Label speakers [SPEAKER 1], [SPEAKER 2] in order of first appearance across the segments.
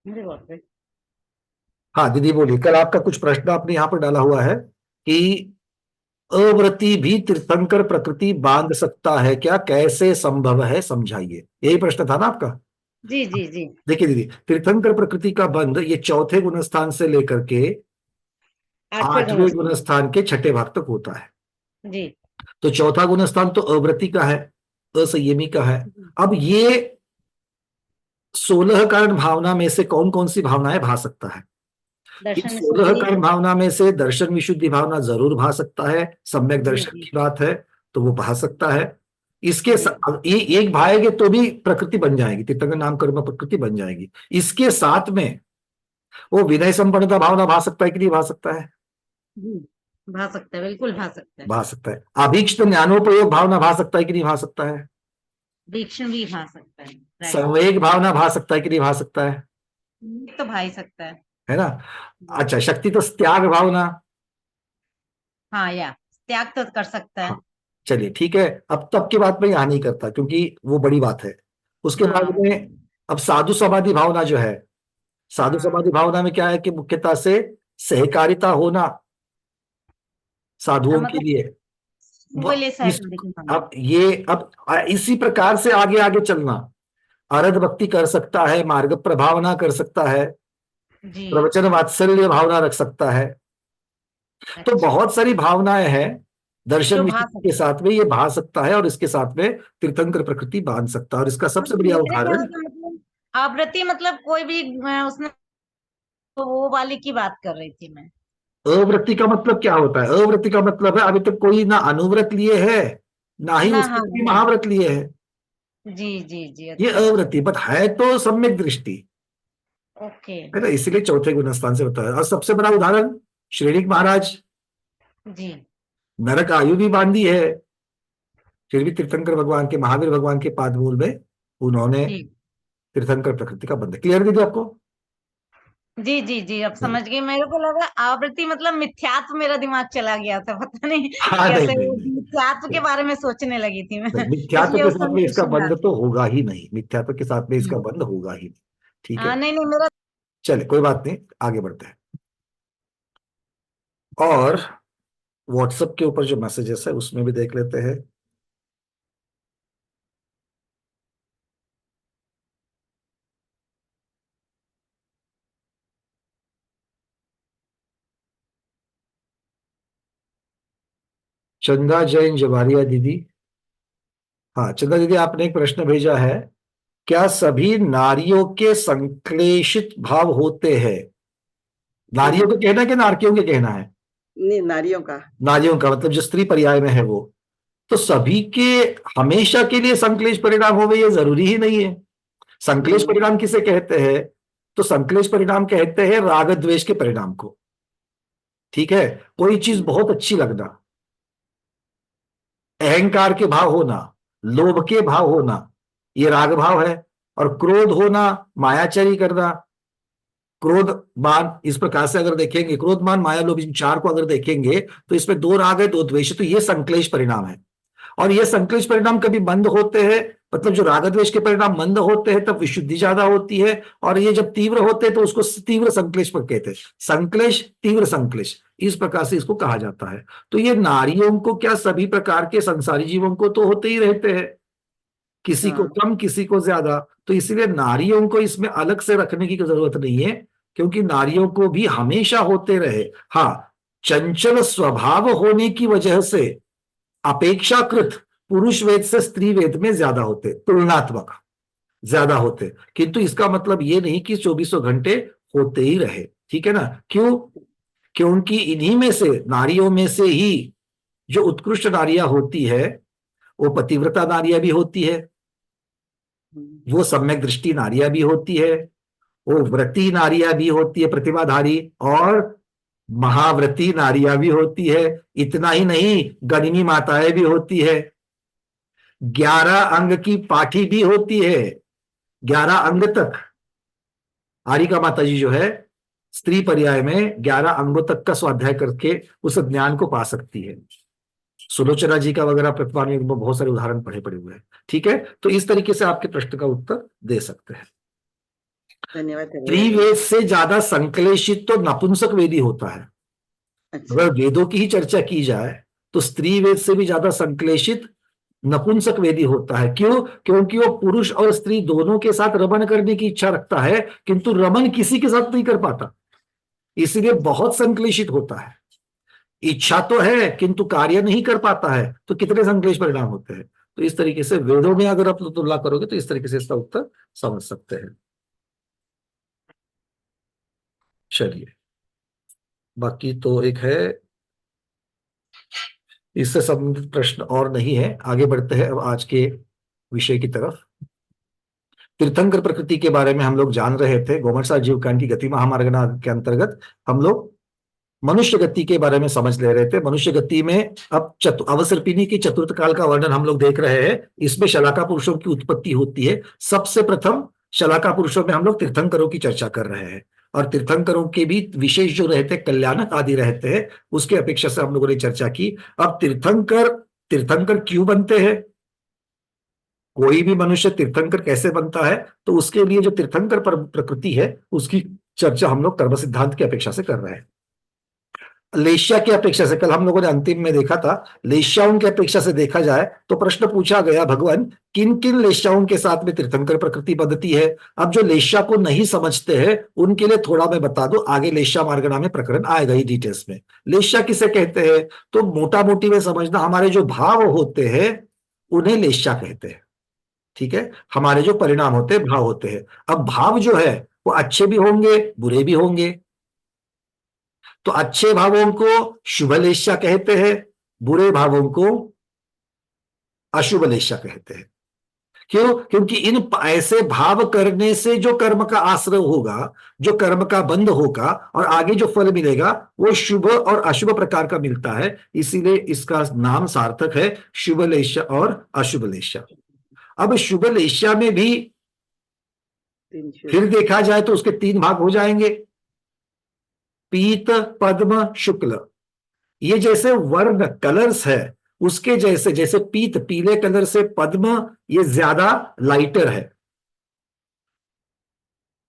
[SPEAKER 1] अरे बाप रे।
[SPEAKER 2] हाँ दीदी बोलिए, कल आपका कुछ प्रश्न आपने यहाँ पर डाला हुआ है कि अव्रती भी तीर्थंकर प्रकृति बांध सकता है क्या, कैसे संभव है समझाइए, यही प्रश्न था ना आपका।
[SPEAKER 1] जी जी जी।
[SPEAKER 2] देखिए दीदी, तीर्थंकर प्रकृति का बंध ये चौथे गुणस्थान से लेकर के 8वें
[SPEAKER 1] गुणस्थान।
[SPEAKER 2] गुणस्थान के छठे भाग तक होता है।
[SPEAKER 1] जी
[SPEAKER 2] तो चौथा गुणस्थान तो अव्रती का है, असंयमी का है।
[SPEAKER 1] जी।
[SPEAKER 2] अब ये 16 कारण भावना में से कौन कौन सी भावनाएं भा सकता है। इन
[SPEAKER 1] दर्शन
[SPEAKER 2] 16
[SPEAKER 1] विशुद्धि।
[SPEAKER 2] कारण भावना में से दर्शन विशुद्धि भावना जरूर भा सकता है, सम्यक
[SPEAKER 1] जी
[SPEAKER 2] दर्शन
[SPEAKER 1] जी।
[SPEAKER 2] की बात है, तो वो भा सकता है।
[SPEAKER 1] जी
[SPEAKER 2] ये एक भाएंगे तो भी प्रकृति बन जाएगी, तीर्थंकर नाम कर्म प्रकृति बन जाएगी। इसके साथ में वो विनय संपन्नता भावना भा सकता है कि नहीं भा सकता है।
[SPEAKER 1] जी। भा सकता है, बिल्कुल भा सकता है।
[SPEAKER 2] भा सकता है। अभीक्ष्ट ज्ञानोपयोग भावना भा सकता है कि नहीं भा सकता है।
[SPEAKER 1] वीक्षण भी भा सकता है। राइट।
[SPEAKER 2] संवेग भावना भा सकता है कि नहीं भा सकता है।
[SPEAKER 1] तो भा ही सकता है।
[SPEAKER 2] है ना।
[SPEAKER 1] जी।
[SPEAKER 2] अच्छा, शक्ति तो त्याग भावना।
[SPEAKER 1] हाँ, या त्याग तो कर सकता है।
[SPEAKER 2] हाँ, चलिए ठीक है। अब तब की बात मैं यहां नहीं करता क्योंकि वो बड़ी बात है। उसके बाद
[SPEAKER 1] हाँ
[SPEAKER 2] में अब साधु समाधि भावना जो है, साधु
[SPEAKER 1] हाँ।
[SPEAKER 2] समाधि भावना में क्या है कि मुख्यतः से सहकारिता होना साधुओं के
[SPEAKER 1] मतलब
[SPEAKER 2] लिए।
[SPEAKER 1] वो
[SPEAKER 2] वो
[SPEAKER 1] लिए
[SPEAKER 2] इस
[SPEAKER 1] सहकारी की भावना।
[SPEAKER 2] अब ये अब इसी प्रकार से आगे आगे चलना, अरध भक्ति कर सकता है, मार्ग प्रभावना कर सकता है,
[SPEAKER 1] जी।
[SPEAKER 2] प्रवचन वात्सल्य भावना रख सकता है। तो
[SPEAKER 1] अच्छा।
[SPEAKER 2] बहुत सारी भावनाएं हैं, दर्शन
[SPEAKER 1] जो भा
[SPEAKER 2] विशुद्धि के
[SPEAKER 1] सकता है।
[SPEAKER 2] साथ में ये भा सकता है और इसके साथ में तीर्थंकर प्रकृति बांध सकता है। और इसका
[SPEAKER 1] हाँ,
[SPEAKER 2] सबसे
[SPEAKER 1] तो
[SPEAKER 2] बढ़िया
[SPEAKER 1] मेरे ख्याल
[SPEAKER 2] उदाहरण,
[SPEAKER 1] से मतलब आवृत्ति मतलब कोई भी उसने, तो वो वाली की बात कर रही थी मैं।
[SPEAKER 2] अवृत्ति का मतलब क्या होता है। अवृत्ति का मतलब है अभी तक कोई ना अनुव्रत लिए है, ना ही
[SPEAKER 1] ना,
[SPEAKER 2] उसने
[SPEAKER 1] हाँ
[SPEAKER 2] कोई
[SPEAKER 1] हाँ।
[SPEAKER 2] महाव्रत लिए है।
[SPEAKER 1] जी जी जी।
[SPEAKER 2] ये
[SPEAKER 1] अच्छा।
[SPEAKER 2] अवृत्ति बट है तो सम्यक दृष्टि,
[SPEAKER 1] ओके।
[SPEAKER 2] है ना, इसीलिए चौथे गुणस्थान से होता है। और सबसे बड़ा उदाहरण श्रेणिक महाराज,
[SPEAKER 1] जी
[SPEAKER 2] नरक आयु भी बांधी है, फिर भी तीर्थंकर भगवान के, महावीर भगवान के पादमूल में उन्होंने
[SPEAKER 1] जी
[SPEAKER 2] तीर्थंकर प्रकृति का बंध। क्लियर दीदी आपको।
[SPEAKER 1] जी जी जी। अब
[SPEAKER 2] चलिए।
[SPEAKER 1] समझ गई। मेरे को लगा आवृत्ति मतलब मिथ्यात्व, मेरा दिमाग चला गया था, पता नहीं
[SPEAKER 2] हाँ नहीं
[SPEAKER 1] कैसे
[SPEAKER 2] नहीं
[SPEAKER 1] मिथ्यात्व के
[SPEAKER 2] नहीं
[SPEAKER 1] बारे में सोचने लगी थी मैं।
[SPEAKER 2] नहीं, मिथ्यात्व
[SPEAKER 1] इसलिए
[SPEAKER 2] के
[SPEAKER 1] उस
[SPEAKER 2] साथ
[SPEAKER 1] समय
[SPEAKER 2] में इसका
[SPEAKER 1] क्वेश्चन
[SPEAKER 2] बंध
[SPEAKER 1] डाल
[SPEAKER 2] तो
[SPEAKER 1] दिया।
[SPEAKER 2] होगा ही नहीं, मिथ्यात्व के साथ में इसका
[SPEAKER 1] हम्म।
[SPEAKER 2] बंध होगा ही नहीं। ठीक है।
[SPEAKER 1] नहीं नहीं मेरा।
[SPEAKER 2] चलिए कोई बात नहीं, आगे बढ़ते हैं। और व्हाट्सएप के ऊपर जो मैसेजेस है उसमें भी देख लेते हैं। चंदा जैन जवारिया दीदी, हाँ चंदा दीदी आपने एक प्रश्न भेजा है, क्या सभी नारियों के संश्लेषित भाव होते हैं। नारियों का कहना है कि नारकियों के कहना है।
[SPEAKER 3] नहीं, नारियों का।
[SPEAKER 2] नारियों का मतलब जो स्त्री पर्याय में है वो। तो सभी के हमेशा के लिए संश्लेष परिणाम होवे ये जरूरी ही नहीं है। संश्लेष
[SPEAKER 3] हम्म।
[SPEAKER 2] परिणाम किसे कहते हैं, तो संश्लेष परिणाम कहते हैं राग द्वेष के परिणाम को। ठीक है। कोई चीज
[SPEAKER 3] हम्म।
[SPEAKER 2] बहुत अच्छी लगना, अहंकार के भाव होना, लोभ के भाव होना, ये राग भाव है। और क्रोध होना, मायाचरी करना, क्रोध मान, इस प्रकार से अगर देखेंगे क्रोध मान माया लोभ इन चार को अगर देखेंगे तो इसमें दो राग है दो द्वेष है, तो ये संश्लेष परिणाम है। और ये संश्लेष परिणाम कभी मंद होते हैं, मतलब जो राग द्वेष के परिणाम मंद होते हैं तब विशुद्धि ज्यादा होती है। और ये जब तीव्र होते हैं तो उसको तीव्र संश्लेष पर कहते हैं, संश्लेष तीव्र संश्लेष, इस प्रकार से इसको कहा जाता है। तो ये नारियों को क्या, सभी प्रकार के संसारी जीवों को तो होते ही रहते हैं, किसी को
[SPEAKER 3] हाँ।
[SPEAKER 2] कम किसी को ज्यादा। तो इसलिए नारियों को इसमें अलग से रखने की जरूरत नहीं है, क्योंकि नारियों को भी हमेशा होते रहे। हाँ, चंचल स्वभाव होने की वजह से अपेक्षाकृत पुरुष वेद से स्त्री वेद में ज्यादा होते, तुलनात्मक ज्यादा होते, किंतु इसका मतलब ये नहीं कि चौबीसों घंटे होते ही रहे। ठीक है ना। क्यों, क्योंकि इन्हीं में से, नारियों में से ही जो उत्कृष्ट नारियां होती है वो पतिव्रता नारियां भी होती है,
[SPEAKER 3] हम्म।
[SPEAKER 2] वो सम्यक दृष्टि नारियां भी होती है, वो व्रती नारियां भी होती है प्रतिभाधारी, और महाव्रती नारियां भी होती है। इतना ही नहीं, गणिनी माताएं भी होती है, 11 अंग की पाठी भी होती है, 11 अंग तक। आरिका माता जी जो है स्त्री पर्याय में 11 अंगों तक का स्वाध्याय करके उस ज्ञान को पा सकती है। सुलोचना जी का वगैरह प्रतिभा में बहुत सारे उदाहरण पढ़े पड़े हुए हैं। ठीक है, तो इस तरीके से आपके प्रश्न का उत्तर दे सकते हैं।
[SPEAKER 3] धन्यवाद
[SPEAKER 2] त्रिवेद से ज्यादा संश्लेषित तो नपुंसक वेदी होता है।
[SPEAKER 3] अच्छा
[SPEAKER 2] अगर वेदों की ही चर्चा की जाए तो स्त्री वेद से भी ज्यादा संश्लेषित नपुंसक वेदी होता है। क्यों? क्योंकि वो पुरुष और स्त्री दोनों के साथ रमन करने की इच्छा रखता है, किंतु रमन किसी के साथ नहीं कर पाता, इसलिए बहुत संश्लेषित होता है। इच्छा तो है किंतु कार्य नहीं कर पाता है, तो कितने संश्लेष परिणाम होते हैं। तो इस तरीके से वेदों में अगर आप तुलना करोगे तो इस तरीके से इसका उत्तर समझ सकते हैं। चलिए, बाकी तो एक है, इससे संबंधित प्रश्न और नहीं है। आगे बढ़ते हैं अब आज के विषय की तरफ। तीर्थंकर प्रकृति के बारे में हम लोग जान रहे थे। गोमर्षा जीवकांड की गति महामार्गना के अंतर्गत हम लोग मनुष्य गति के बारे में समझ ले रहे थे। मनुष्य गति में अब अवसर्पिणी की चतुर्थ काल का वर्णन हम लोग देख रहे हैं। इसमें शलाका पुरुषों की उत्पत्ति होती है। सबसे प्रथम शलाका पुरुषों में हम लोग तीर्थंकरों की चर्चा कर रहे हैं, और तीर्थंकरों के भी विशेष जो रहते कल्याणक आदि रहते हैं, उसके अपेक्षा से हम लोगों ने चर्चा की। अब तीर्थंकर क्यों बनते हैं, कोई भी मनुष्य तीर्थंकर कैसे बनता है, तो उसके लिए जो तीर्थंकर प्रकृति है उसकी चर्चा हम लोग कर्म सिद्धांत की अपेक्षा से कर रहे हैं। लेश्या की अपेक्षा से, कल हम लोगों ने अंतिम में देखा था, लेश्याओं की अपेक्षा से देखा जाए तो प्रश्न पूछा गया, भगवान किन किन लेश्याओं के साथ में तीर्थंकर प्रकृति बनती है। अब जो लेश्या को नहीं समझते हैं उनके लिए थोड़ा मैं बता दूं, आगे लेश्या मार्गना में प्रकरण आएगा ही डिटेल्स में। लेश्या किसे कहते हैं, तो मोटा मोटी में समझना, हमारे जो भाव होते हैं उन्हें लेश्या कहते हैं। ठीक है, हमारे जो परिणाम होते हैं भाव होते हैं। अब भाव जो है वो अच्छे भी होंगे बुरे भी होंगे, तो अच्छे भावों को शुभ लेश्या कहते हैं, बुरे भावों को अशुभ लेश्या कहते हैं। क्यों? क्योंकि इन ऐसे भाव करने से जो कर्म का आश्रय होगा, जो कर्म का बंध होगा और आगे जो फल मिलेगा वो शुभ और अशुभ प्रकार का मिलता है। इसीलिए इसका नाम सार्थक है शुभ लेश्या और अशुभ लेश्या। अब शुभ लेश्या में भी फिर देखा जाए तो उसके तीन भाग हो जाएंगे, पीत पद्म शुक्ल। ये जैसे वर्ण कलर्स है उसके जैसे, जैसे पीत पीले कलर से, पद्म ये ज्यादा लाइटर है,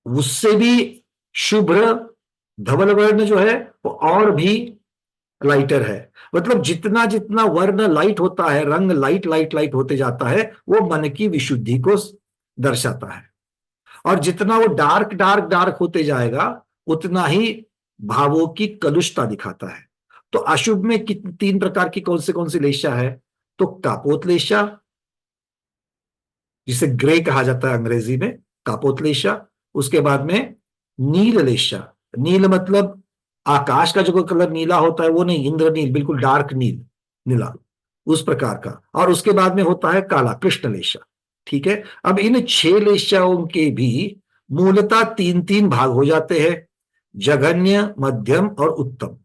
[SPEAKER 2] उससे भी शुभ्र धवल वर्ण जो है वो और भी लाइटर है। मतलब जितना जितना वर्ण लाइट होता है, रंग लाइट लाइट लाइट होते जाता है, वो मन की विशुद्धि को दर्शाता है। और जितना वो डार्क डार्क डार्क होते जाएगा उतना ही भावों की कलुषता दिखाता है। तो अशुभ में तीन प्रकार की कौन सी लेशा है, तो कापोत लेशा, जिसे ग्रे कहा जाता है अंग्रेजी में, कापोत लेशा। उसके बाद में नील लेशा, नील मतलब आकाश का जो कलर नीला होता है वो नहीं, इंद्रनील, बिल्कुल डार्क नील, नीला उस प्रकार का। और उसके बाद में होता है काला, कृष्ण लेशा। ठीक है, अब इन 6 लेशाओं के भी मूलतः तीन तीन भाग हो जाते हैं, जघन्य, मध्यम और उत्तम।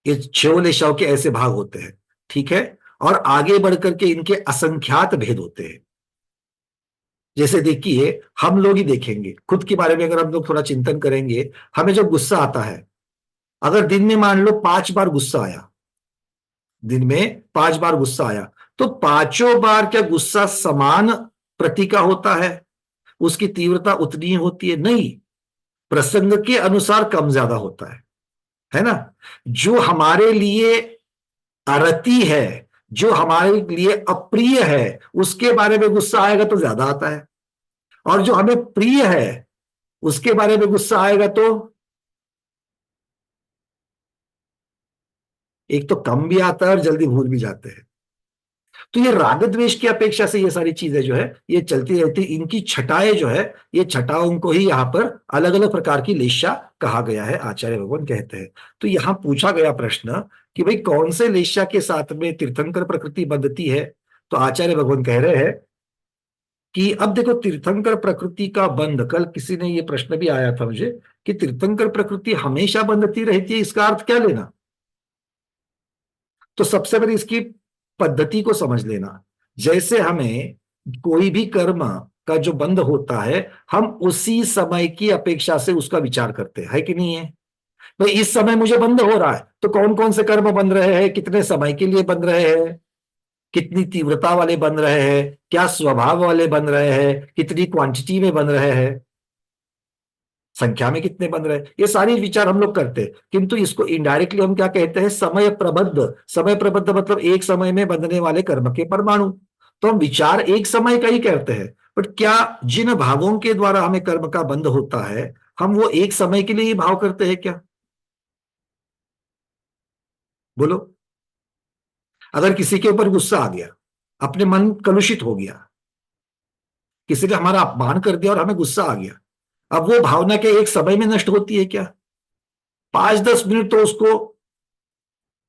[SPEAKER 2] ये 6 लेशाओं के ऐसे भाग होते हैं। ठीक है, और आगे बढ़कर के इनके असंख्यात भेद होते हैं। जैसे देखिए, हम लोग ही देखेंगे खुद के बारे में, अगर हम लोग थोड़ा चिंतन करेंगे, हमें जब गुस्सा आता है, अगर दिन में मान लो 5 बार गुस्सा आया, दिन में 5 बार गुस्सा आया, तो पांचों बार क्या गुस्सा समान प्रति का होता है, उसकी तीव्रता उतनी ही होती है? नहीं, प्रसंग के अनुसार कम ज्यादा होता है ना। जो हमारे लिए अरति है, जो हमारे लिए अप्रिय है, उसके बारे में गुस्सा आएगा तो ज्यादा आता है, और जो हमें प्रिय है उसके बारे में गुस्सा आएगा तो एक तो कम भी आता है और जल्दी भूल भी जाते हैं। तो ये राग द्वेष की अपेक्षा से ये सारी चीजें जो है ये चलती रहती, इनकी छटाएं जो है, ये छटाओं को ही यहाँ पर अलग अलग प्रकार की लेशा कहा गया है, आचार्य भगवान कहते हैं। तो यहां पूछा गया प्रश्न कि भाई कौन से लेशा के साथ में तीर्थंकर प्रकृति बंधती है, तो आचार्य भगवान कह रहे हैं कि अब देखो तीर्थंकर प्रकृति का बंध, कल किसी ने ये प्रश्न भी आया था मुझे कि तीर्थंकर प्रकृति हमेशा बंधती रहती है, इसका अर्थ क्या लेना। तो सबसे पहले इसकी पद्धति को समझ लेना। जैसे हमें कोई भी कर्म का जो बंध होता है, हम उसी समय की अपेक्षा से उसका विचार करते हैं, है कि नहीं है। भाई इस समय मुझे बंध हो रहा है, तो कौन कौन से कर्म बंध रहे हैं, कितने समय के लिए बंध रहे हैं, कितनी तीव्रता वाले बन रहे हैं, क्या स्वभाव वाले बन रहे हैं, कितनी क्वांटिटी में बन रहे हैं। संख्या में कितने बन रहे हैं, ये सारी विचार हम लोग करते हैं। किंतु इसको इनडायरेक्टली हम क्या कहते हैं, समय प्रबद्ध। समय प्रबद्ध मतलब एक समय में बनने वाले कर्म के परमाणु। तो हम विचार एक समय का ही करते हैं, बट क्या जिन भावों के द्वारा हमें कर्म का बंध होता है, हम वो एक समय के लिए ही भाव करते हैं क्या? बोलो। अगर किसी के ऊपर गुस्सा आ गया, अपने मन कलुषित हो गया, किसी ने हमारा अपमान कर दिया और हमें गुस्सा आ गया, अब वो भावना के एक समय में नष्ट होती है क्या? 5-10 मिनट तो उसको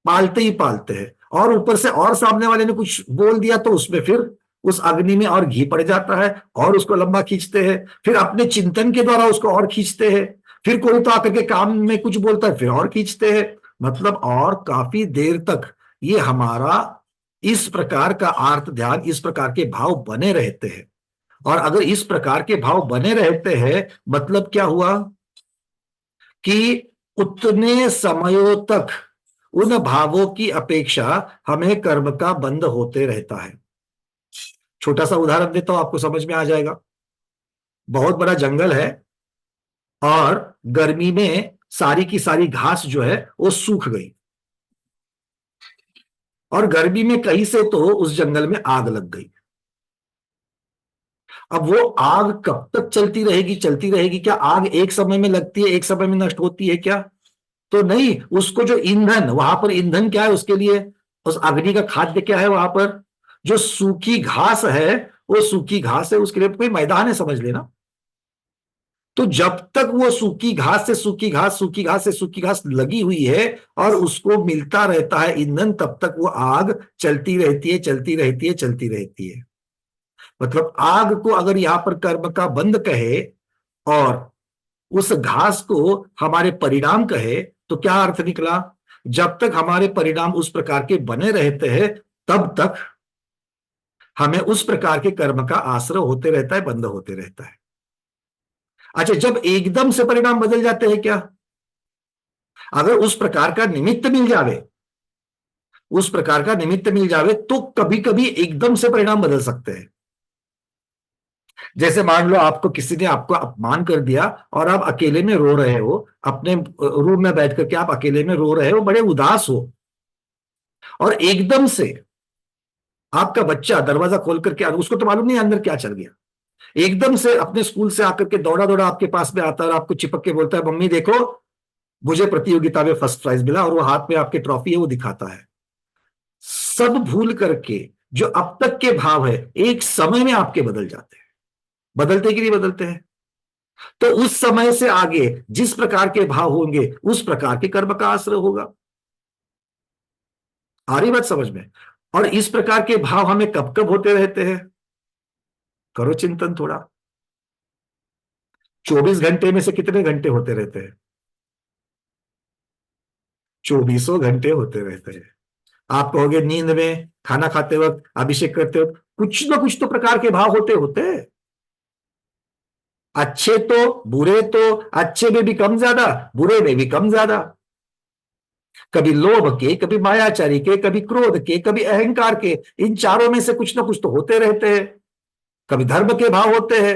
[SPEAKER 2] पालते ही पालते हैं, और ऊपर से और सामने वाले ने कुछ बोल दिया तो उसमें फिर उस अग्नि में और घी पड़ जाता है, और उसको लंबा खींचते हैं, फिर अपने चिंतन के द्वारा उसको और खींचते हैं, फिर कोई तो आकर के काम में कुछ बोलता है, फिर और खींचते हैं। मतलब और काफी देर तक ये हमारा इस प्रकार का आर्त ध्यान, इस प्रकार के भाव बने रहते हैं। और अगर इस प्रकार के भाव बने रहते हैं, मतलब क्या हुआ कि उतने समयों तक उन भावों की अपेक्षा हमें कर्म का बंध होते रहता है। छोटा सा उदाहरण देता हूं, आपको समझ में आ जाएगा। बहुत बड़ा जंगल है और गर्मी में सारी की सारी घास जो है वो सूख गई, और गर्मी में कहीं से तो उस जंगल में आग लग गई। अब वो आग कब तक चलती रहेगी, चलती रहेगी? क्या आग एक समय में लगती है, एक समय में नष्ट होती है क्या? तो नहीं। उसको जो ईंधन, वहां पर ईंधन क्या है उसके लिए, उस अग्नि का खाद्य क्या है वहां पर? जो सूखी घास है, वो सूखी घास है, उसके लिए कोई मैदान है, समझ लेना। तो जब तक वो सूखी घास से सूखी घास, सूखी घास से सूखी घास लगी हुई है और उसको मिलता रहता है ईंधन, तब तक वो आग चलती रहती है, चलती रहती है, चलती रहती है। मतलब आग को अगर यहां पर कर्म का बंध कहे और उस घास को हमारे परिणाम कहे, तो क्या अर्थ निकला? जब तक हमारे परिणाम उस प्रकार के बने रहते हैं, तब तक हमें उस प्रकार के कर्म का आश्रय होते रहता है, बंध होते रहता है। अच्छा, जब एकदम से परिणाम बदल जाते हैं क्या? अगर उस प्रकार का निमित्त मिल जावे, उस प्रकार का निमित्त मिल जावे, तो कभी कभी एकदम से परिणाम बदल सकते हैं। जैसे मान लो आपको किसी ने आपको अपमान कर दिया और आप अकेले में रो रहे हो, अपने रूम में बैठ करके आप अकेले में रो रहे हो, बड़े उदास हो, और एकदम से आपका बच्चा दरवाजा खोल करके, उसको तो मालूम नहीं अंदर क्या चल गया, एकदम से अपने स्कूल से आकर के दौड़ा दौड़ा आपके पास में आता है और आपको चिपक के बोलता है, मम्मी देखो मुझे प्रतियोगिता में फर्स्ट प्राइज मिला, और वो हाथ में आपके ट्रॉफी है वो दिखाता है। सब भूल करके जो अब तक के भाव है एक समय में आपके बदल जाते हैं। बदलते कि नहीं बदलते हैं? तो उस समय से आगे जिस प्रकार के भाव होंगे, उस प्रकार के कर्म का आश्रय होगा। आ रही बात समझ में? और इस प्रकार के भाव हमें कब कब होते रहते हैं? करो चिंतन थोड़ा। 24 घंटे में से कितने घंटे होते रहते हैं? 24 घंटे होते रहते हैं। आप कहोगे नींद में, खाना खाते वक्त, अभिषेक करते वक्त, कुछ ना कुछ तो प्रकार के भाव होते होते हैं। अच्छे तो, बुरे तो, अच्छे में भी कम ज्यादा, बुरे में भी कम ज्यादा। कभी लोभ के, कभी मायाचारी के, कभी क्रोध के, कभी अहंकार के, इन चारों में से कुछ ना कुछ तो होते रहते हैं। कभी धर्म के भाव होते हैं,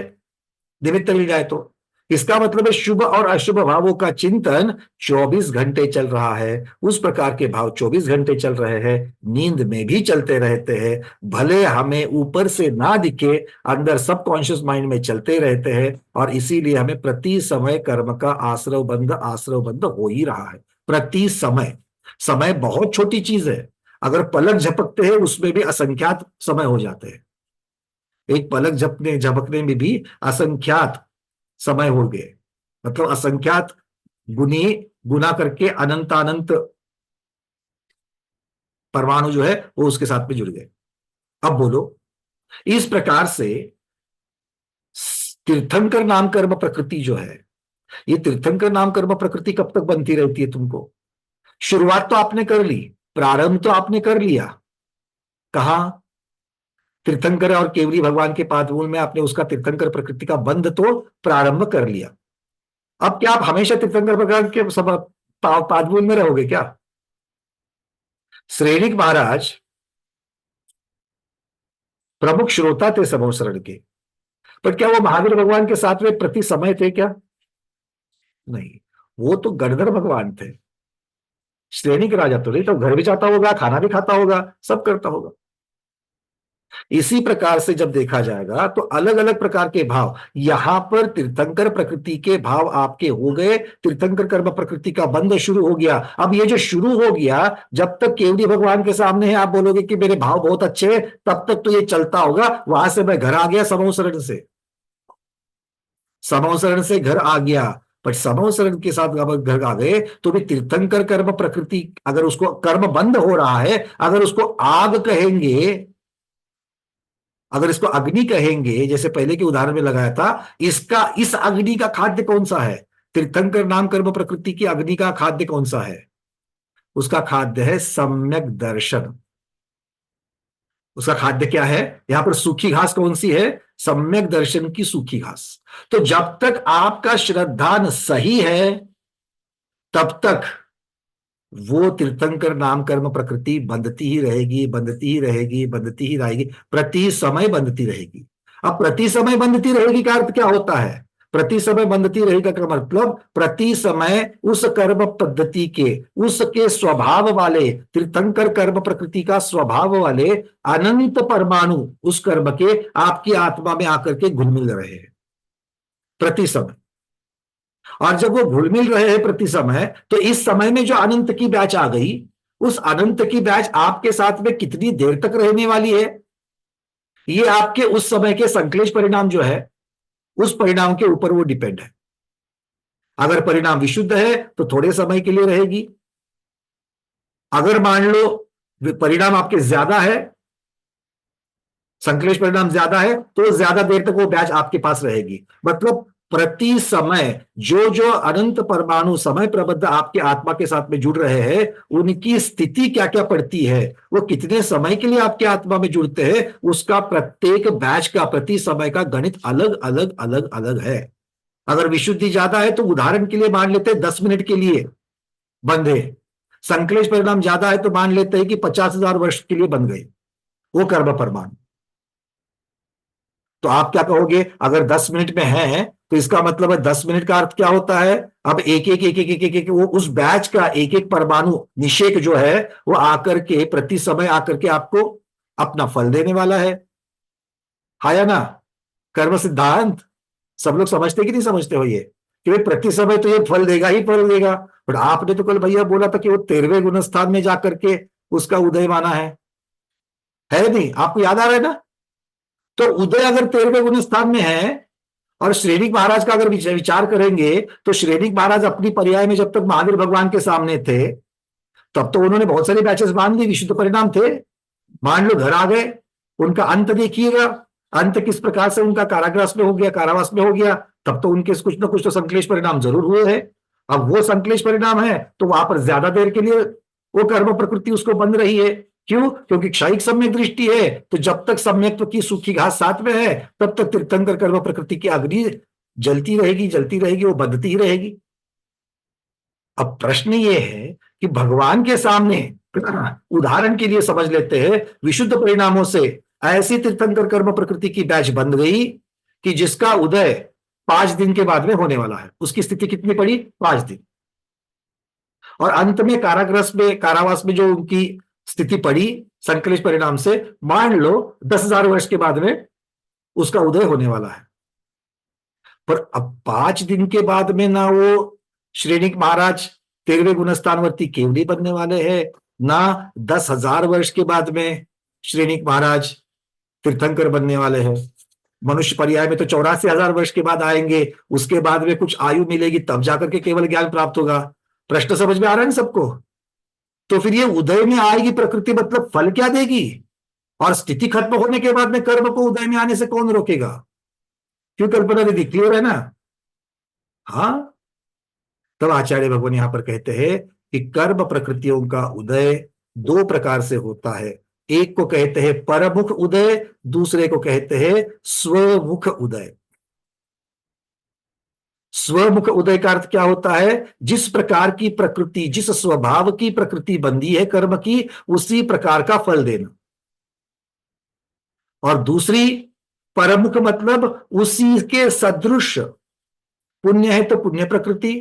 [SPEAKER 2] निमित्त मिल जाए तो। इसका मतलब है शुभ और अशुभ भावों का चिंतन 24 घंटे चल रहा है। उस प्रकार के भाव 24 घंटे चल रहे हैं, नींद में भी चलते रहते हैं। भले हमें ऊपर से ना दिखे, अंदर सबकॉन्शियस माइंड में चलते रहते हैं, और इसीलिए हमें प्रति समय कर्म का आश्रय बंध हो ही रहा है। प्रति समय। समय बहुत छोटी चीज है, अगर पलक झपकते हैं उसमें भी असंख्यात समय हो जाते हैं। एक पलक झपकने में भी असंख्यात समय हो गए, मतलब असंख्यात गुनी गुना करके अनंत परमाणु जो है वो उसके साथ में जुड़ गए। अब बोलो, इस प्रकार से तीर्थंकर नाम कर्म प्रकृति जो है, ये तीर्थंकर नाम कर्म प्रकृति कब तक बनती रहती है तुमको? शुरुआत तो आपने कर ली, प्रारंभ तो आपने कर लिया। कहा? तीर्थंकर और केवली भगवान के पादमूल में आपने उसका तीर्थंकर प्रकृति का बंध तो प्रारंभ कर लिया। अब क्या आप हमेशा तीर्थंकर भगवान के सब पादमूल में रहोगे क्या? श्रेणिक महाराज प्रमुख श्रोता थे समूह शरण के, पर क्या वो महावीर भगवान के साथ में प्रति समय थे क्या? नहीं, वो तो गणधर भगवान थे, श्रेणी के राजा तो नहीं। तो घर भी जाता होगा, खाना भी खाता होगा, सब करता होगा। इसी प्रकार से जब देखा जाएगा तो अलग अलग प्रकार के भाव, यहां पर तीर्थंकर प्रकृति के भाव आपके हो गए, तीर्थंकर कर्म प्रकृति का बंध शुरू हो गया। अब ये जो शुरू हो गया, जब तक केवली भगवान के सामने है आप बोलोगे कि मेरे भाव बहुत अच्छे हैं, तब तक तो ये चलता होगा। वहां से मैं घर आ गया समोसरण से, समोसरण से घर आ गया, पर समोसरण के साथ अब घर आ गए तो भी तीर्थंकर कर्म प्रकृति, अगर उसको कर्म बंद हो रहा है, अगर उसको आग कहेंगे, अगर इसको अग्नि कहेंगे, जैसे पहले के उदाहरण में लगाया था, इसका इस अग्नि का खाद्य कौन सा है? तीर्थंकर नाम कर्म प्रकृति की अग्नि का खाद्य कौन सा है? उसका खाद्य है सम्यक दर्शन। उसका खाद्य क्या है? यहां पर सूखी घास कौन सी है? सम्यक दर्शन की सूखी घास। तो जब तक आपका श्रद्धान सही है, तब तक वो तीर्थंकर नाम कर्म प्रकृति बंधती ही रहेगी, बंधती ही रहेगी, बंधती ही रहेगी, प्रति समय बंधती रहेगी। अब प्रति समय बंधती रहेगी का अर्थ क्या होता है? प्रति समय बंधती रहेगा का मतलब प्रति समय उस कर्म पद्धति के, उसके स्वभाव वाले, तीर्थंकर कर्म प्रकृति का स्वभाव वाले अनंत परमाणु उस कर्म के आपकी आत्मा में आकर के घुल मिल रहे हैं प्रति समय। और जब वो घुल मिल रहे हैं प्रति समय, तो इस समय में जो अनंत की बैच आ गई, उस अनंत की बैच आपके साथ में कितनी देर तक रहने वाली है, ये आपके उस समय के संश्लेष परिणाम जो है, उस परिणाम के ऊपर वो डिपेंड है। अगर परिणाम विशुद्ध है तो थोड़े समय के लिए रहेगी। अगर मान लो परिणाम आपके ज्यादा है, संश्लेष परिणाम ज्यादा है, तो ज्यादा देर तक वो बैच आपके पास रहेगी। मतलब प्रति समय जो जो अनंत परमाणु समय प्रबद्ध आपके आत्मा के साथ में जुड़ रहे हैं, उनकी स्थिति क्या क्या पड़ती है, वो कितने समय के लिए आपके आत्मा में जुड़ते हैं, उसका प्रत्येक बैच का प्रति समय का गणित अलग अलग अलग अलग है। अगर विशुद्धि ज्यादा है तो उदाहरण के लिए मान लेते हैं 10 मिनट के लिए बंधे, संश्लेष परिणाम ज्यादा है तो मान लेते हैं कि 50,000 वर्ष के लिए बन गए वो कर्म परमाणु। तो आप क्या कहोगे? अगर 10 मिनट में है तो इसका मतलब है 10 मिनट का अर्थ क्या होता है? अब एक एक एक एक एक एक, एक वो उस बैच का एक एक परमाणु निषेक जो है वो आकर के प्रति समय आकर के आपको अपना फल देने वाला है या ना? कर्म सिद्धांत सब लोग समझते कि नहीं समझते हो ये, कि भाई प्रति समय तो ये फल देगा ही फल देगा। बट आपने तो कल भैया बोला था कि वो 13वें गुणस्थान में जाकर के उसका उदय माना है नहीं? आपको याद आ रहा है ना? तो उदय अगर 13वें गुण स्थान में है, और श्रेणिक महाराज का अगर विचार करेंगे तो श्रेणिक महाराज अपनी पर्याय में जब तक महावीर भगवान के सामने थे, तब तो उन्होंने बहुत सारी बैचेस मान ली, विशुद्ध परिणाम थे। मान लो घर आ गए, उनका अंत देखिएगा, अंत किस प्रकार से उनका कारागृह में हो गया, कारावास में हो गया, तब तो उनके कुछ ना कुछ तो संश्लेष परिणाम जरूर हुए हैं। अब वो संश्लेष परिणाम है तो वहां पर ज्यादा देर के लिए वो कर्म प्रकृति उसको बंध रही है। क्यों? क्योंकि क्षयिक सम्यक दृष्टि है, तो जब तक सम्यक्त्व की सूखी घास साथ में है, तब तक तीर्थंकर कर्म प्रकृति की अग्नि जलती रहेगी, जलती रहेगी, वो बंधती ही रहेगी। अब प्रश्न ये है कि भगवान के सामने उदाहरण के लिए समझ लेते हैं, विशुद्ध परिणामों से ऐसी तीर्थंकर कर्म प्रकृति की बैच बन गई कि जिसका उदय 5 दिन के बाद में होने वाला है। उसकी स्थिति कितनी पड़ी? 5 दिन। और अंत में कारागृह में, कारावास में जो उनकी स्थिति पड़ी संश्लेष परिणाम से, मान लो 10,000 वर्ष के बाद में उसका उदय होने वाला है। पर अब 5 दिन के बाद में ना वो श्रेणिक महाराज 13वें गुणस्थानवर्ती केवली बनने वाले हैं, ना 10,000 वर्ष के बाद में श्रेणिक महाराज तीर्थंकर बनने वाले हैं। मनुष्य पर्याय में तो 84,000 वर्ष के बाद आएंगे, उसके बाद में कुछ आयु मिलेगी, तब जाकर के केवल ज्ञान प्राप्त होगा। प्रश्न समझ में आ रहा है सबको? तो फिर ये उदय में आएगी प्रकृति, मतलब फल क्या देगी? और स्थिति खत्म होने के बाद में कर्म को उदय में आने से कौन रोकेगा? क्यों कल्पना दीदी, क्लियर है ना? हाँ, तब आचार्य भगवान यहां पर कहते हैं कि कर्म प्रकृतियों का उदय 2 प्रकार से होता है। एक को कहते हैं परमुख उदय, दूसरे को कहते हैं स्वमुख उदय। स्वमुख उदय का अर्थ क्या होता है? जिस प्रकार की प्रकृति, जिस स्वभाव की प्रकृति बंधी है कर्म की, उसी प्रकार का फल देना। और दूसरी परमुख मतलब उसी के सदृश, पुण्य है तो पुण्य प्रकृति,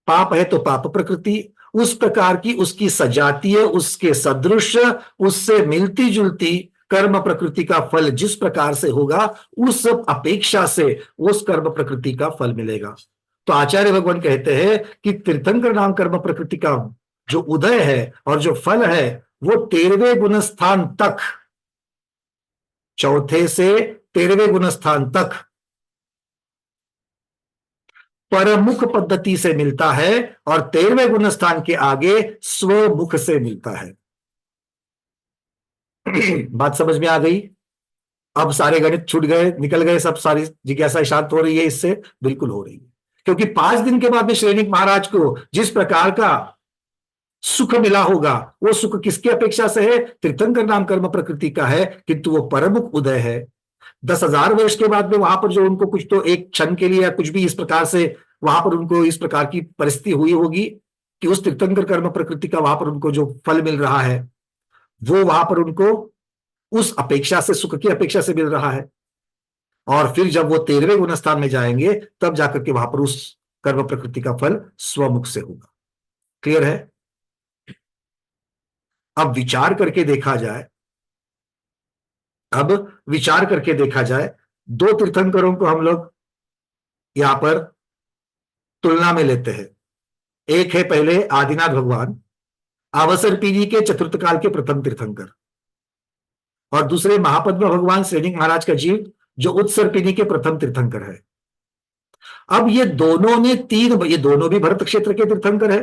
[SPEAKER 2] पाप है तो पाप प्रकृति, उस प्रकार की उसकी सजातीय, उसके सदृश, उससे मिलती जुलती कर्म प्रकृति का फल जिस प्रकार से होगा, उस अपेक्षा से उस कर्म प्रकृति का फल मिलेगा। तो आचार्य भगवान कहते हैं कि तीर्थंकर नाम कर्म प्रकृति का जो उदय है और जो फल है वो 13वें गुणस्थान तक, चौथे से 13वें गुणस्थान तक परमुख पद्धति से मिलता है और 13वें गुणस्थान के आगे स्वमुख से मिलता है। बात समझ में आ गई? अब सारे गणित छूट गए, निकल गए सब, सारी जिज्ञासा शांत हो रही है इससे? बिल्कुल हो रही है, क्योंकि 5 दिन के बाद में श्रेणिक महाराज को जिस प्रकार का सुख मिला होगा वो सुख किसकी अपेक्षा से है? तीर्थंकर नाम कर्म प्रकृति का है, किंतु वो परमुख उदय है। 10,000 वर्ष के बाद में वहां पर जो उनको कुछ तो एक क्षण के लिए या कुछ भी इस प्रकार से वहां पर उनको इस प्रकार की परिस्थिति हुई होगी कि उस तीर्थंकर कर्म प्रकृति का वहां पर उनको जो फल मिल रहा है वो वहां पर उनको उस अपेक्षा से, सुख की अपेक्षा से मिल रहा है। और फिर जब वो 13वें गुणस्थान में जाएंगे तब जाकर के वहां पर उस कर्म प्रकृति का फल स्वमुख से होगा। क्लियर है? अब विचार करके देखा जाए, दो तीर्थंकरों को हम लोग यहां पर तुलना में लेते हैं। एक है पहले आदिनाथ भगवान, अवसर पीढ़ी के चतुर्थ काल के प्रथम तीर्थंकर, और दूसरे महापद्म भगवान श्रेणिक महाराज का जीव जो उत्सर पीढ़ी के प्रथम तीर्थंकर है। अब ये दोनों भी भरत क्षेत्र के तीर्थंकर है।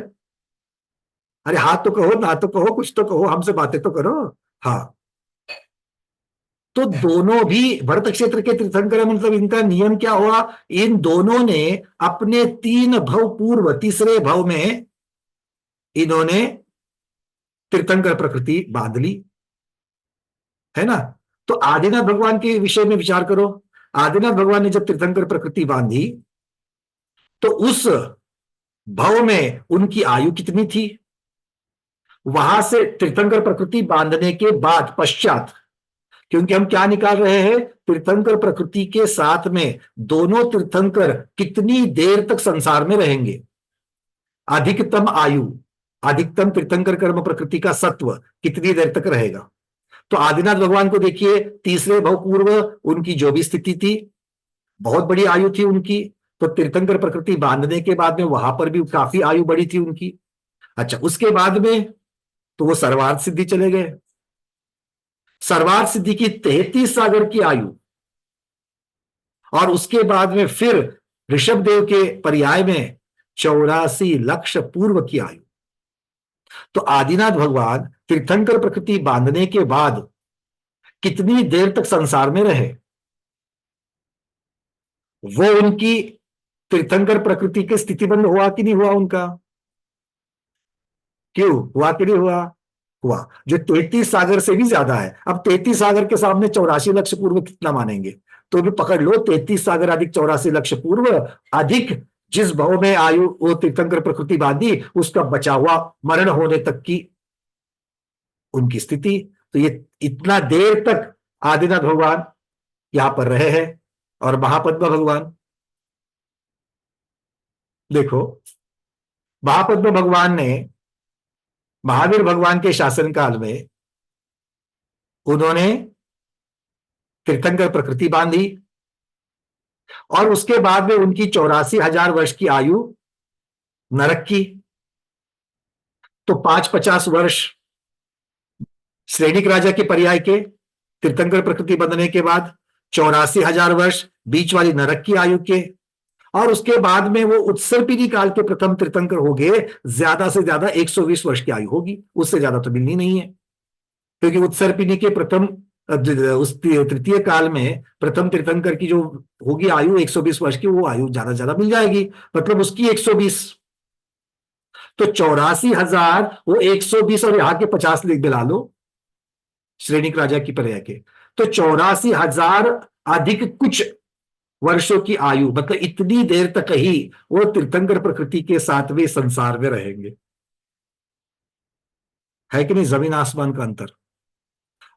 [SPEAKER 2] अरे हाथ तो कहो, ना तो कहो, कुछ तो कहो, हमसे बातें तो करो। हाँ, तो दोनों भी भरत क्षेत्र के तीर्थंकर है, मतलब इनका नियम क्या हुआ? इन दोनों ने अपने 3 भव पूर्व तीसरे भव में इन्होंने तीर्थंकर प्रकृति बांध ली, है ना। तो आदिनाथ भगवान के विषय में विचार करो। आदिनाथ भगवान ने जब तीर्थंकर प्रकृति बांधी तो उस भव में उनकी आयु कितनी थी? वहां से तीर्थंकर प्रकृति बांधने के बाद पश्चात, क्योंकि हम क्या निकाल रहे हैं? तीर्थंकर प्रकृति के साथ में दोनों तीर्थंकर कितनी देर तक संसार में रहेंगे, अधिकतम आयु, अधिकतम तीर्थंकर कर्म प्रकृति का सत्व कितनी देर तक रहेगा। तो आदिनाथ भगवान को देखिए, तीसरे भव पूर्व उनकी जो भी स्थिति थी, बहुत बड़ी आयु थी उनकी, तो तीर्थंकर प्रकृति बांधने के बाद में वहां पर भी काफी आयु बड़ी थी उनकी। अच्छा, उसके बाद में तो वो सर्वार्थ सिद्धि चले गए। सर्वार्थ सिद्धि की 33 सागर की आयु, और उसके बाद में फिर ऋषभदेव के पर्याय में 84 लक्ष पूर्व की आयु। तो आदिनाथ भगवान तीर्थंकर प्रकृति बांधने के बाद कितनी देर तक संसार में रहे? वो उनकी तीर्थंकर प्रकृति के स्थितिबंध हुआ कि नहीं हुआ उनका? क्यों हुआ कि नहीं हुआ? हुआ। जो 33 सागर से भी ज्यादा है। अब 33 सागर के सामने 84 लक्ष पूर्व कितना मानेंगे? तो भी पकड़ लो, 33 सागर अधिक 84 लक्ष पूर्व अधिक जिस भव में आयु वो तीर्थंकर प्रकृति बांधी, उसका बचा हुआ मरण होने तक की उनकी स्थिति। तो ये इतना देर तक आदिनाथ भगवान यहां पर रहे हैं। और महापद्म भगवान देखो, महापद्म भगवान ने महावीर भगवान के शासनकाल में उन्होंने तीर्थंकर प्रकृति बांधी, और उसके बाद में उनकी 84,000 वर्ष की आयु नरक की। तो 5-50 वर्ष श्रेणिक राजा के पर्याय के तीर्थंकर प्रकृति बंधने के बाद, 84,000 वर्ष बीच वाली नरक की आयु के, और उसके बाद में वो उत्सर्पिणी काल के प्रथम तीर्थंकर हो गए। ज्यादा से ज्यादा 120 वर्ष की आयु होगी, उससे ज्यादा तो मिलनी नहीं है, क्योंकि उत्सर्पिणी के प्रथम उस तृतीय काल में प्रथम तीर्थंकर की जो होगी आयु 120 वर्ष की, वो आयु ज्यादा ज्यादा मिल जाएगी, मतलब उसकी 120। तो 84,000 वो 120 और यहाँ के 50 लिख मिला लो श्रेणिक राजा की पर्याय के, तो 84,000 अधिक कुछ वर्षों की आयु, मतलब इतनी देर तक ही वो तीर्थंकर प्रकृति के साथ वे संसार में रहेंगे। है कि नहीं? जमीन आसमान का अंतर।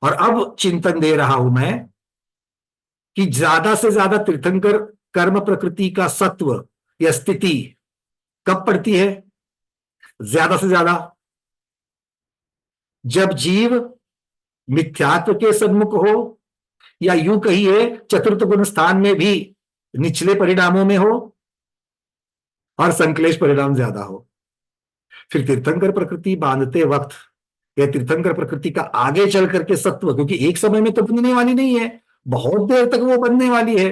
[SPEAKER 2] और अब चिंतन दे रहा हूं मैं कि ज्यादा से ज्यादा तीर्थंकर कर्म प्रकृति का सत्व या स्थिति कब पड़ती है ज्यादा से ज्यादा? जब जीव मिथ्यात्व के सन्मुख हो, या यूं कहिए चतुर्थ गुण स्थान में भी निचले परिणामों में हो, और संक्लेश परिणाम ज्यादा हो। फिर तीर्थंकर प्रकृति बांधते वक्त या तीर्थंकर प्रकृति का आगे चल करके सत्व, क्योंकि एक समय में तो बनने वाली नहीं है, बहुत देर तक वो बनने वाली है,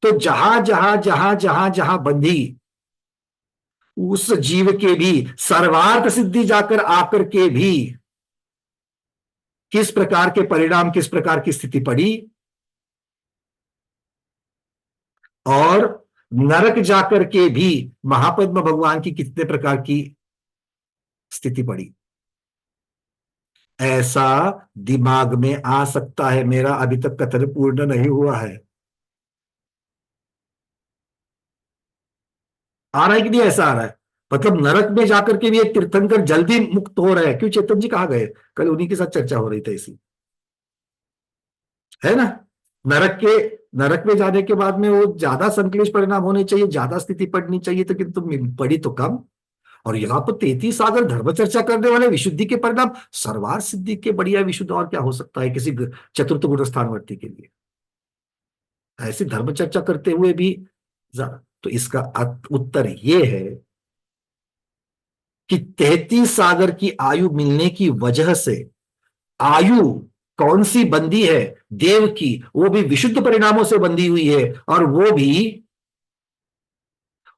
[SPEAKER 2] तो जहां जहां जहां जहां जहां बंधी, उस जीव के भी सर्वार्थ सिद्धि जाकर आकर के भी किस प्रकार के परिणाम, किस प्रकार की स्थिति पड़ी, और नरक जाकर के भी महापद्म भगवान की कितने प्रकार की स्थिति पड़ी, ऐसा दिमाग में आ सकता है। मेरा अभी तक कथन पूर्ण नहीं हुआ है। आ रहा है कि नहीं? ऐसा आ रहा है, मतलब नरक में जाकर के भी एक तीर्थंकर जल्दी मुक्त हो रहे हैं। क्यों? चेतन जी कहाँ गए? कल उन्हीं के साथ चर्चा हो रही थी इसी, है ना? नरक में जाने के बाद में वो ज्यादा संक्लेश परिणाम होने चाहिए, ज्यादा स्थिति पड़नी चाहिए, तो किंतु पड़ी तो कम। और यहाँ पर 33 सागर धर्म चर्चा करने वाले विशुद्धि के परिणाम सर्वार सिद्धि के बढ़िया विशुद्ध और क्या हो सकता है किसी चतुर्थ गुण स्थानवर्ती के लिए? ऐसी धर्म चर्चा करते हुए भी ज्यादा। तो इसका उत्तर ये है कि 33 सागर की आयु मिलने की वजह से आयु कौन सी बंधी है? देव की, वो भी विशुद्ध परिणामों से बंधी हुई है, और वो भी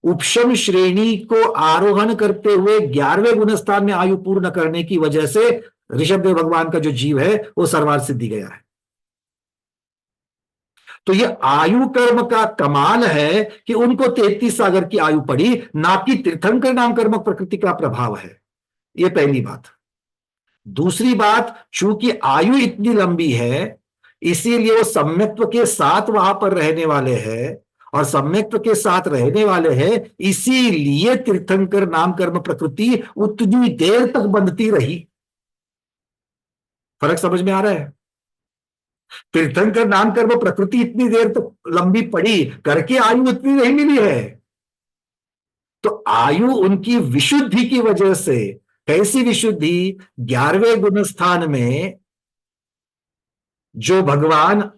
[SPEAKER 2] उपशम श्रेणी को आरोहण करते हुए 11वें गुणस्थान में आयु पूर्ण करने की वजह से ऋषभदेव भगवान का जो जीव है वो सर्वार्थ सिद्धि गया है। तो ये आयु कर्म का कमाल है कि उनको 33 सागर की आयु पड़ी, ना कि तीर्थंकर नाम कर्म प्रकृति का प्रभाव है। ये पहली बात। दूसरी बात, चूंकि आयु इतनी लंबी है इसीलिए वो सम्यक्त्व के साथ वहां पर रहने वाले हैं, और सम्यक्त्व के साथ रहने वाले हैं इसीलिए तीर्थंकर नाम कर्म प्रकृति उतनी देर तक बंधती रही। फर्क समझ में आ रहा है? तीर्थंकर नाम कर्म प्रकृति इतनी देर तक लंबी पड़ी करके आयु उतनी नहीं मिली है, तो आयु उनकी विशुद्धि की वजह से। कैसी विशुद्धि? 11वें गुण स्थान में जो भगवान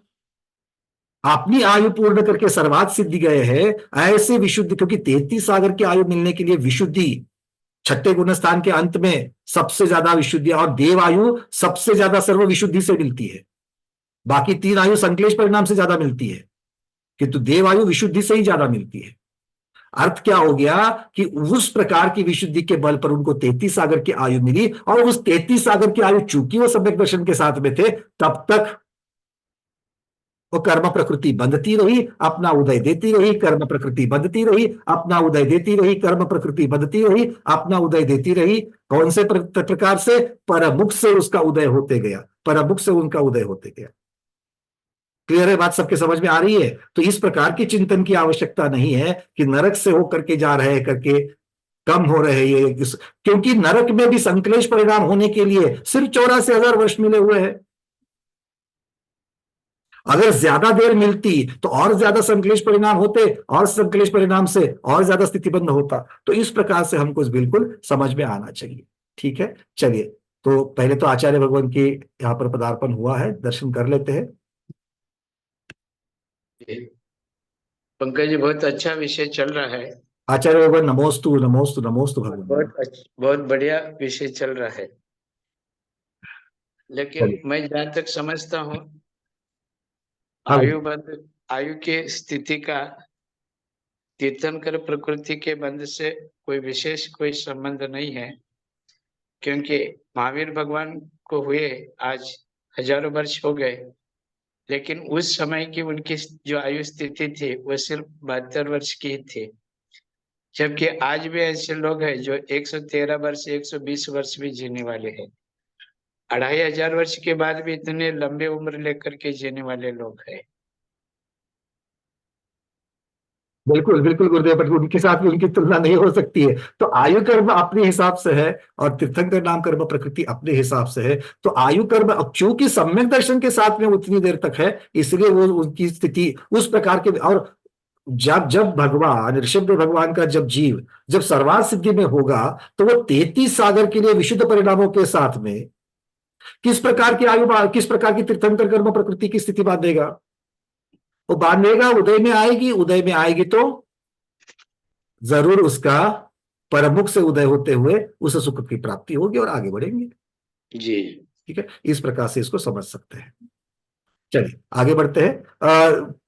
[SPEAKER 2] अपनी आयु पूर्ण करके सर्वार्थ सिद्धि गए हैं, ऐसे विशुद्धि, क्योंकि 33 सागर की आयु मिलने के लिए विशुद्धि छठे गुण स्थान के अंत में सबसे ज्यादा विशुद्धि, और देव आयु सबसे ज्यादा सर्व विशुद्धि से मिलती है। बाकी 3 आयु संक्लेश परिणाम से ज्यादा मिलती है, किंतु देव आयु विशुद्धि से ही ज्यादा मिलती है। अर्थ क्या हो गया कि उस प्रकार की विशुद्धि के बल पर उनको 33 सागर की आयु मिली, और उस 33 सागर की आयु चूंकि वो सम्यक दर्शन के साथ में थे, तब तक वो कर्म प्रकृति बंधती रही, अपना उदय देती रही, कर्म प्रकृति बंधती रही, अपना उदय देती रही, कर्म प्रकृति बंधती रही, अपना उदय देती रही। कौन से प्रकार से? परमुख से उसका उदय होते गया, परमुख से उनका उदय होते गया। क्लियर है बात? सबके समझ में आ रही है? तो इस प्रकार की चिंतन की आवश्यकता नहीं है कि नरक से होकर के जा रहे करके कम हो रहे ये, क्योंकि नरक में भी संक्लेश परिणाम होने के लिए सिर्फ 84,000 वर्ष मिले हुए हैं। अगर ज्यादा देर मिलती तो और ज्यादा संक्लेश परिणाम होते, और संक्लेश परिणाम से और ज्यादा स्थितिबंध होता। तो इस प्रकार से हमको बिल्कुल समझ में आना चाहिए। ठीक है, चलिए, तो पहले तो आचार्य भगवान के यहाँ पर पदार्पण हुआ है, दर्शन कर लेते हैं।
[SPEAKER 4] पंकज जी, बहुत अच्छा विषय चल रहा है।
[SPEAKER 2] आचार्य भगवान नमोस्तु नमोस्तु नमोस्तु भगवान।
[SPEAKER 4] बहुत बढ़िया विषय चल रहा है। लेकिन मैं जहां तक समझता हूँ, आयु के स्थिति का तीर्थंकर प्रकृति के बंध से कोई विशेष कोई संबंध नहीं है, क्योंकि महावीर भगवान को हुए आज हजारों वर्ष हो गए, लेकिन उस समय की उनकी जो आयु स्थिति थी वो सिर्फ 72 वर्ष की ही थी। जबकि आज भी ऐसे लोग हैं जो 113 वर्ष 120 वर्ष भी जीने वाले हैं। 2500 वर्ष के बाद भी इतने लंबे उम्र लेकर के जीने वाले लोग हैं।
[SPEAKER 2] बिल्कुल बिल्कुल गुरुदेव, पर उनके साथ भी उनकी तुलना नहीं हो सकती है। तो आयु कर्म अपने हिसाब से है और तीर्थंकर नाम कर्म प्रकृति अपने हिसाब से है। तो आयु कर्म चूंकि सम्यक दर्शन के साथ में उतनी देर तक है, इसलिए वो उनकी स्थिति उस प्रकार के, और जब जब भगवान ऋषभ भगवान का जब जीव जब सर्वार्थ सिद्धि में होगा तो वो 33 सागर के लिए विशुद्ध परिणामों के साथ में किस प्रकार की किस प्रकार की तीर्थंकर कर्म प्रकृति की स्थिति बांधेगा? वो बांधेगा, उदय में आएगी, उदय में आएगी तो जरूर उसका परमुख से उदय होते हुए उस सुख की प्राप्ति होगी और आगे बढ़ेंगे।
[SPEAKER 4] जी
[SPEAKER 2] ठीक है, इस प्रकार से इसको समझ सकते हैं। चलिए आगे बढ़ते हैं।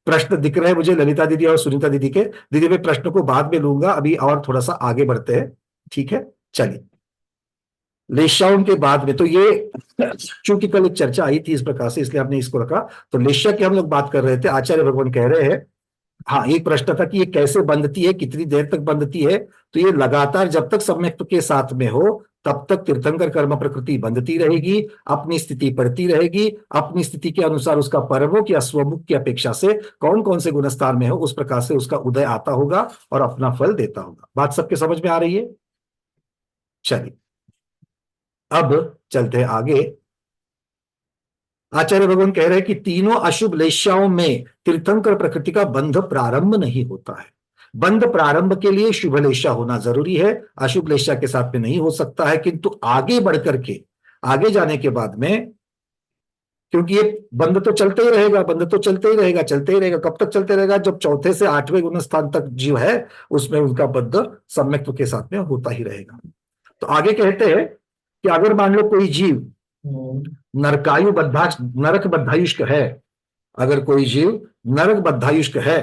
[SPEAKER 2] प्रश्न दिख रहे हैं मुझे ललिता दीदी और सुनीता दीदी के। दीदी मैं प्रश्न को बाद में लूंगा, अभी और थोड़ा सा आगे बढ़ते हैं। ठीक है, चलिए लेशाओं के बाद में तो ये चूंकि कल एक चर्चा आई थी इस प्रकार से, इसलिए हमने इसको रखा। तो लेशा की हम लोग बात कर रहे थे। आचार्य भगवान कह रहे हैं, हाँ एक प्रश्न था कि ये कैसे बंधती है, कितनी देर तक बंधती है? तो ये लगातार जब तक सम्यक्त्व के साथ में हो तब तक तीर्थंकर कर्म प्रकृति बंधती रहेगी, अपनी स्थिति बढ़ती रहेगी। अपनी स्थिति के अनुसार उसका परमुख या स्वमुख की अपेक्षा से कौन कौन से गुणस्थान में हो उस प्रकार से उसका उदय आता होगा और अपना फल देता होगा। बात सबके समझ में आ रही है? चलिए अब चलते हैं आगे। आचार्य भगवान कह रहे हैं कि तीनों अशुभ लेशाओं में तीर्थंकर प्रकृति का बंध प्रारंभ नहीं होता है। बंध प्रारंभ के लिए शुभ लेशा होना जरूरी है, अशुभ लेशा के साथ में नहीं हो सकता है। किंतु आगे बढ़कर के आगे जाने के बाद में, क्योंकि ये बंध तो चलते ही रहेगा, बंध तो चलते ही रहेगा, चलते ही रहेगा। कब तक चलते रहेगा? जब चौथे से 8वें गुण स्थान तक जीव है उसमें उनका बंध सम्यक्त्व के साथ में होता ही रहेगा। तो आगे कहते हैं कि अगर मान लो कोई जीव नरक बद्धायुष्क है, अगर कोई जीव नरक बद्धायुष्क है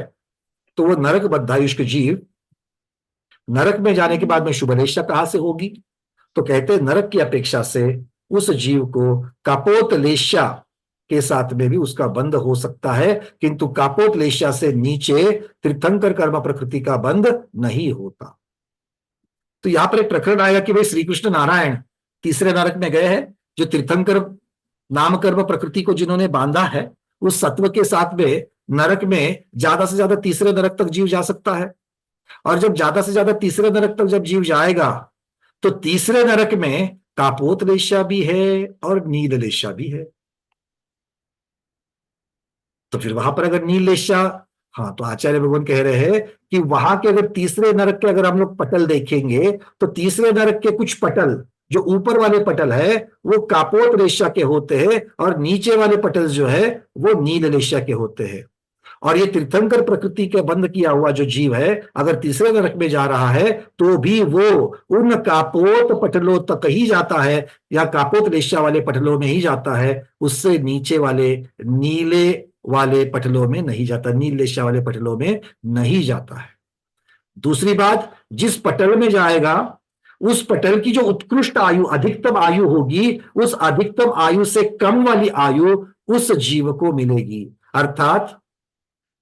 [SPEAKER 2] तो वो नरक बद्धायुष्क जीव नरक में जाने के बाद में शुभ लेशा कहां से होगी? तो कहते हैं नरक की अपेक्षा से उस जीव को कापोत लेशा के साथ में भी उसका बंध हो सकता है, किंतु कापोत लेशा से नीचे तीर्थंकर कर्म प्रकृति का बंध नहीं होता। तो यहां पर एक प्रकरण आएगा कि भाई श्री कृष्ण नारायण तीसरे नरक में गए हैं। जो तीर्थंकर नाम कर्म प्रकृति को जिन्होंने बांधा है उस सत्व के साथ में नरक में ज्यादा से ज्यादा तीसरे नरक तक जीव जा सकता है। और जब ज्यादा से ज्यादा तीसरे नरक तक जब जीव जाएगा तो तीसरे नरक में कापोत लेशा भी है और नील लेशा भी है। तो फिर वहां पर अगर नील लेशा, हाँ तो आचार्य भगवान कह रहे हैं कि वहां के अगर तीसरे नरक के अगर हम लोग पटल देखेंगे तो तीसरे नरक के कुछ पटल, जो ऊपर वाले पटल है वो कापोत लेशा के होते हैं और नीचे वाले पटल जो है वो नील लेशा के होते हैं। और ये तीर्थंकर प्रकृति के बंध किया हुआ जो जीव है अगर तीसरे नरक में जा रहा है तो भी वो उन कापोत पटलों तक ही जाता है या कापोत लेशा वाले पटलों में ही जाता है, उससे नीचे वाले नीले वाले पटलों में नहीं जाता, नील लेशा वाले पटलों में नहीं जाता है। दूसरी बात, जिस पटल में जाएगा उस पटल की जो उत्कृष्ट आयु अधिकतम आयु होगी उस अधिकतम आयु से कम वाली आयु उस जीव को मिलेगी। अर्थात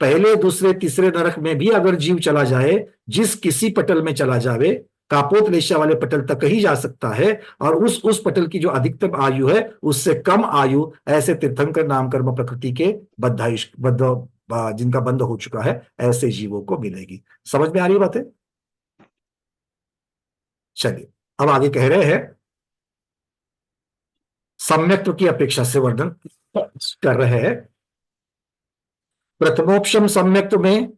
[SPEAKER 2] पहले दूसरे तीसरे नरक में भी अगर जीव चला जाए, जिस किसी पटल में चला जावे कापोत लेशा वाले पटल तक ही जा सकता है और उस पटल की जो अधिकतम आयु है उससे कम आयु ऐसे तीर्थंकर नाम कर्म प्रकृति के जिनका बंध हो चुका है ऐसे जीवों को मिलेगी। समझ में आ रही बात है? चलिए अब आगे कह रहे हैं सम्यक्त्व की अपेक्षा से वर्णन कर रहे हैं। प्रथमोपशम सम्यक्त्व में,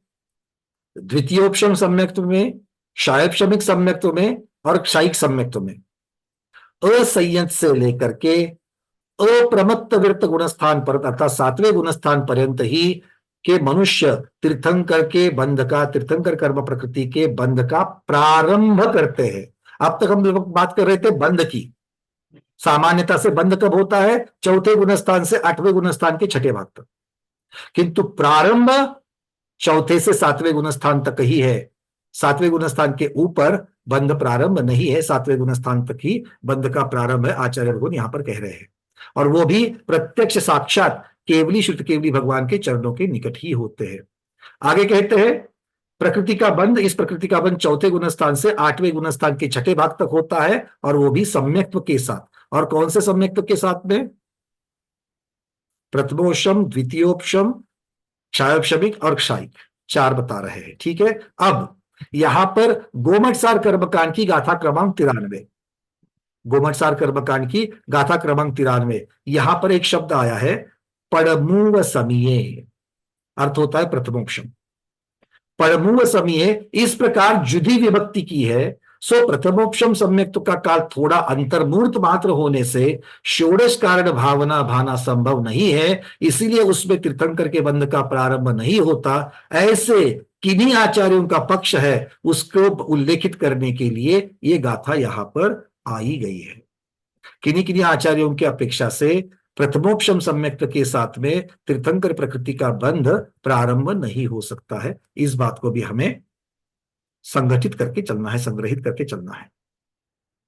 [SPEAKER 2] द्वितीयोपशम सम्यक्त्व में, क्षायपशमिक सम्यक्त्व में और क्षायिक सम्यक्त्व में असंयत से लेकर के अप्रमत्त विरत गुणस्थान पर अर्थात 7वें गुणस्थान पर्यंत ही के मनुष्य तीर्थंकर के बंध का, तीर्थंकर कर्म प्रकृति के बंध का प्रारंभ करते हैं। अब तक हम लोग बात कर रहे थे बंध की। सामान्यता से बंध कब होता है? चौथे गुणस्थान से 8वें गुणस्थान के छठे भाग तक, किंतु प्रारंभ चौथे से 7वें गुणस्थान तक ही है। 7वें गुणस्थान के ऊपर बंध प्रारंभ नहीं है, 7वें गुणस्थान तक ही बंध का प्रारंभ है, आचार्य भगवान यहां पर कह रहे हैं। और वो भी प्रत्यक्ष साक्षात केवली शुद्ध केवली भगवान के चरणों के निकट ही होते हैं। आगे कहते हैं प्रकृति का बंध, इस प्रकृति का बंध चौथे गुणस्थान से 8वें गुणस्थान के छठे भाग तक होता है और वो भी सम्यक्त्व के साथ। और कौन से सम्यक्त्व के साथ में? प्रथमोपशम, द्वितीयोपशम, क्षायोपशमिक और क्षायिक, 4 बता रहे हैं। ठीक है, अब यहां पर गोमटसार कर्मकांड की गाथा क्रमांक 93, गोमटसार कर्मकांड की गाथा क्रमांक 93, यहां पर एक शब्द आया है पड़मूव समीये, अर्थ होता है प्रथमोपशम। पड़मूव समीये इस प्रकार जुदी विभक्ति की है। सो प्रथमोपम सम्यक्त का काल थोड़ा अंतर्मूर्त मात्र होने से षोडश कारण भावना भाना संभव नहीं है, इसीलिए उसमें तीर्थंकर के बंध का प्रारंभ नहीं होता। ऐसे किन्हीं आचार्यों का पक्ष है, उसको उल्लेखित करने के लिए ये गाथा यहां पर आई गई है। किन्हीं किन्हीं आचार्यों की अपेक्षा से प्रथमोपम सम्यक्त के साथ में तीर्थंकर प्रकृति का बंध प्रारंभ नहीं हो सकता है। इस बात को भी हमें संगठित करके चलना है, संग्रहित करके चलना है।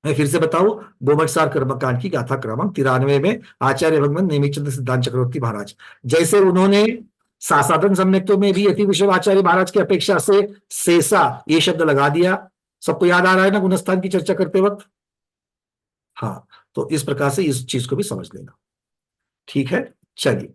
[SPEAKER 2] मैं फिर से बताऊं, गोमटसार कर्मकांड की गाथा क्रमांक 93 में आचार्य भगवान नेमिचंद्र सिद्धांत चक्रवर्ती महाराज, जैसे उन्होंने सासाधन सम्यक्तों में भी अति विश्व आचार्य महाराज की अपेक्षा से शेषा ये शब्द लगा दिया। सबको याद आ रहा है ना गुणस्थान की चर्चा करते वक्त? हाँ, तो इस प्रकार से इस चीज को भी समझ लेना। ठीक है, चलिए।